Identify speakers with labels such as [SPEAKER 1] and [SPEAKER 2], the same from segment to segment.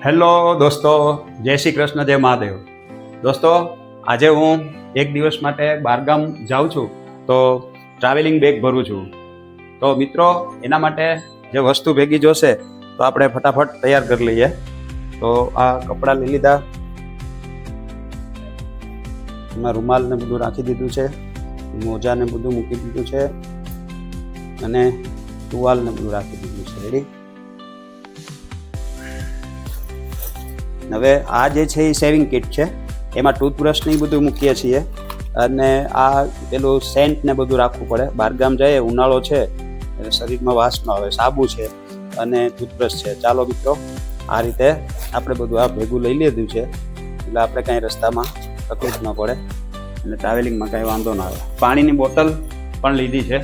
[SPEAKER 1] Hello દોસ્તો, જય શ્રી કૃષ્ણ, જય મહાદેવ. દોસ્તો, આજે હું એક દિવસ માટે બહારગામ જાઉં છું તો ટ્રાવેલિંગ બેગ ભરું છું. તો મિત્રો, એના માટે જે વસ્તુ ભેગી જોશે તો આપણે ફટાફટ તૈયાર કરી લઈએ. તો આ કપડાં લઈ લીધા, એમાં રૂમાલ ને બધું રાખી દીધું છે, મોજા ને બધું મૂકી દીધું છે અને ટુવાલ ને બધું રાખી દીધું છે. રેડી. હવે આ જે છે એ સેવિંગ કિટ છે, એમાં ટૂથબ્રશ ને બધું મૂકીએ છીએ અને આ પેલું સેન્ટ ને બધું રાખવું પડે. બહારગામ જઈએ, ઉનાળો છે એટલે શરીરમાં વાસ ન આવે. સાબુ છે અને ટૂથબ્રશ છે. ચાલો મિત્રો, આ રીતે આપણે બધું આ ભેગું લઈ લીધું છે એટલે આપણે કાંઈ રસ્તામાં તકલીફ ન પડે અને ટ્રાવેલિંગમાં કાંઈ વાંધો ના આવે. પાણીની બોટલ પણ લીધી છે.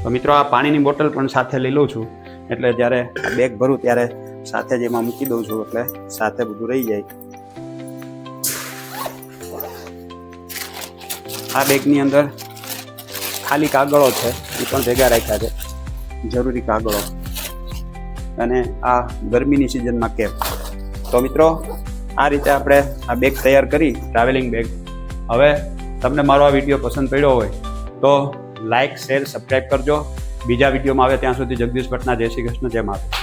[SPEAKER 1] તો મિત્રો, આ પાણીની બોટલ પણ સાથે લઈ લઉં છું એટલે જ્યારે આ બેગ ભરું ત્યારે સાથે જ એમાં મૂકી દઉં છું એટલે સાથે બધું રહી જાય. આ બેગની અંદર ખાલી કાગળો છે, એ પણ ભેગા રાખ્યા છે, જરૂરી કાગળો, અને આ ગરમીની સિઝનમાં કેપ. તો મિત્રો, આ રીતે આપણે આ બેગ તૈયાર કરી, ટ્રાવેલિંગ બેગ. હવે તમને મારો આ વિડીયો પસંદ પડ્યો હોય તો લાઇક, શેર, સબસ્ક્રાઈબ કરજો. બીજા વિડીયોમાં આવે ત્યાં સુધી જગદીશ ભટ્ટના જય શ્રી કૃષ્ણ, જય મહાદેવ.